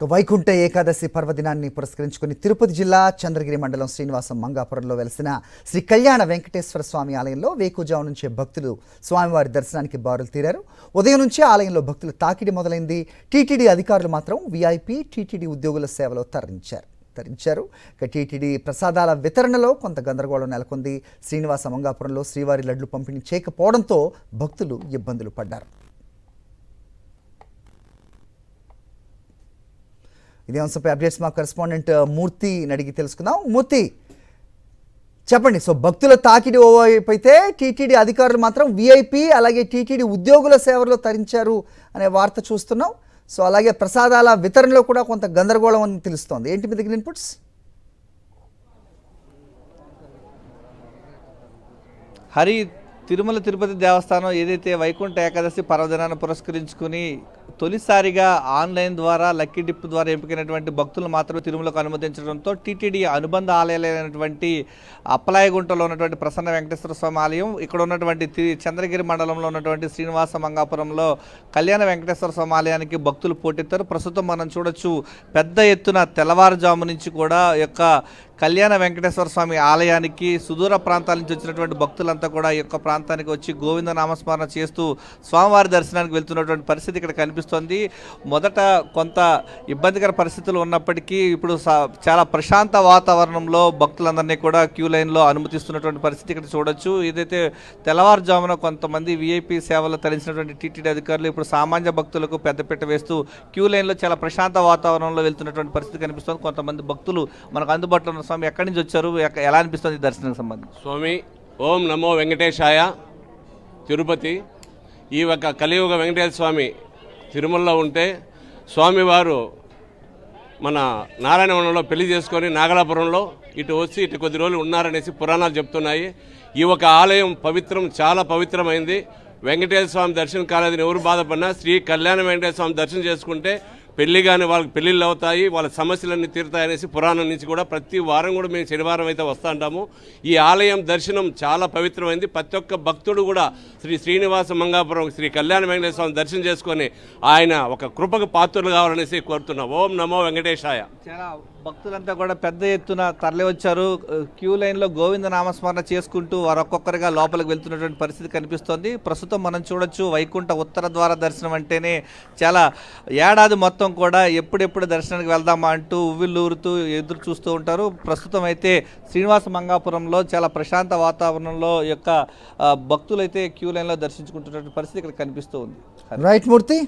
వైకుంఠ ఏకాదశి పర్వదినాన్ని పురస్కరించుకుని తిరుపతి జిల్లా చంద్రగిరి మండలం శ్రీనివాసం మంగాపురంలో వెలిసిన శ్రీ కళ్యాణ వెంకటేశ్వర స్వామి ఆలయంలో వేకుజాము నుంచే భక్తులు స్వామివారి దర్శనానికి బారులు తీరారు. ఉదయం నుంచే ఆలయంలో భక్తుల తాకిడి మొదలైంది. టీటీడీ అధికారులు మాత్రం వీఐపీ టీటీడీ ఉద్యోగుల సేవలో తరించారు. టీటీడీ ప్రసాదాల వితరణలో కొంత గందరగోళం నెలకొంది. శ్రీనివాస మంగాపురంలో శ్రీవారి లడ్లు పంపిణీ చేయకపోవడంతో భక్తులు ఇబ్బందులు పడ్డారు. ఇదే అంశంపై అప్డేట్స్ మా కరెస్పాండెంట్ మూర్తి అడిగి తెలుసుకుందాం. మూర్తి, చెప్పండి. సో భక్తుల తాకిడి ఓవైపు అయితే టీటీడీ అధికారులు మాత్రం వీఐపీ అలాగే టీటీడీ ఉద్యోగుల సేవలో తరించారు అనే వార్త చూస్తున్నాం. సో అలాగే ప్రసాదాల వితరణలో కూడా కొంత గందరగోళం అని తెలుస్తోంది. ఏంటి మీ దగ్గర ఇన్పుట్స్? హరి, తిరుమల తిరుపతి దేవస్థానం ఏదైతే వైకుంఠ ఏకాదశి పర్వదినాన్ని పురస్కరించుకుని తొలిసారిగా ఆన్లైన్ ద్వారా లక్కీ డిప్ ద్వారా ఎంపికైనటువంటి భక్తులు మాత్రమే తిరుమలకు అనుమతించడంతో టీటీడీ అనుబంధ ఆలయాలైనటువంటి అప్పలాయగుంటలో ఉన్నటువంటి ప్రసన్న వెంకటేశ్వర స్వామి ఆలయం, ఇక్కడ ఉన్నటువంటి చంద్రగిరి మండలంలో ఉన్నటువంటి శ్రీనివాస మంగాపురంలో కళ్యాణ వెంకటేశ్వర స్వామి ఆలయానికి భక్తులు పోటెత్తారు. ప్రస్తుతం మనం చూడొచ్చు, పెద్ద ఎత్తున తెల్లవారుజాము నుంచి కూడా యొక్క కళ్యాణ వెంకటేశ్వర స్వామి ఆలయానికి సుదూర ప్రాంతాల నుంచి వచ్చినటువంటి భక్తులంతా కూడా ఈ యొక్క ప్రాంతానికి వచ్చి గోవింద నామస్మరణ చేస్తూ స్వామివారి దర్శనానికి వెళ్తున్నటువంటి పరిస్థితి ఇక్కడ కనిపిస్తోంది. మొదట కొంత ఇబ్బందికర పరిస్థితులు ఉన్నప్పటికీ ఇప్పుడు చాలా ప్రశాంత వాతావరణంలో భక్తులందరినీ కూడా క్యూ లైన్లో అనుమతిస్తున్నటువంటి పరిస్థితి ఇక్కడ చూడొచ్చు. ఏదైతే తెల్లవారుజామున కొంతమంది వీఐపీ సేవలు తరించినటువంటి టీటీడీ అధికారులు ఇప్పుడు సామాన్య భక్తులకు పెద్దపీట వేస్తూ క్యూ లైన్లో చాలా ప్రశాంత వాతావరణంలో వెళ్తున్నటువంటి పరిస్థితి కనిపిస్తుంది. కొంతమంది భక్తులు మనకు అందుబాటులో ఉన్న స్వామి ఎక్కడి నుంచి వచ్చారు, ఎలా అనిపిస్తుంది దర్శనానికి సంబంధించి? స్వామి ఓం నమో వెంకటేశాయ. తిరుపతి ఈ యొక్క కలియుగ వెంకటేశ్వర స్వామి తిరుమలలో ఉంటే స్వామివారు మన నారాయణవనంలో పెళ్లి చేసుకొని నాగలాపురంలో ఇటు వచ్చి ఇటు కొద్ది రోజులు ఉన్నారనేసి పురాణాలు చెప్తున్నాయి. ఈ ఒక ఆలయం పవిత్రం, చాలా పవిత్రమైంది. వెంకటేశ్వర స్వామి దర్శనం కాలేదని ఎవరు బాధపడినా శ్రీ కళ్యాణ వెంకటేశ్వర స్వామి దర్శనం చేసుకుంటే పెళ్లి కానీ వాళ్ళకి పెళ్ళిళ్ళు అవుతాయి, వాళ్ళ సమస్యలన్నీ తీరుతాయనేసి పురాణం నుంచి కూడా ప్రతి వారం కూడా మేము శనివారం అయితే వస్తూ ఉంటాము. ఈ ఆలయం దర్శనం చాలా పవిత్రమైంది. ప్రతి ఒక్క భక్తుడు కూడా శ్రీనివాస మంగాపురం శ్రీ కళ్యాణ వెంకటేశ్వర స్వామి దర్శనం చేసుకొని ఆయన ఒక కృపకు పాత్రలు కావాలనేసి కోరుతున్నాం. ఓం నమో వెంకటేశాయ. చాలా భక్తులంతా కూడా పెద్ద ఎత్తున తరలి వచ్చారు. క్యూ లైన్లో గోవింద నామస్మరణ చేసుకుంటూ వారు ఒక్కొక్కరిగా లోపలికి వెళ్తున్నటువంటి పరిస్థితి కనిపిస్తోంది. ప్రస్తుతం మనం చూడొచ్చు, వైకుంఠ ఉత్తర ద్వార దర్శనం అంటేనే చాలా ఏడాది మొత్తం కూడా ఎప్పుడెప్పుడు దర్శనానికి వెళ్దామా అంటూ ఉవ్విళ్ళూరుతూ ఎదురు చూస్తూ ఉంటారు. ప్రస్తుతం అయితే శ్రీనివాస మంగాపురంలో చాలా ప్రశాంత వాతావరణంలో యొక్క భక్తులైతే క్యూ లైన్లో దర్శించుకుంటున్నటువంటి పరిస్థితి ఇక్కడ కనిపిస్తూ ఉంది. రైట్ మూర్తి.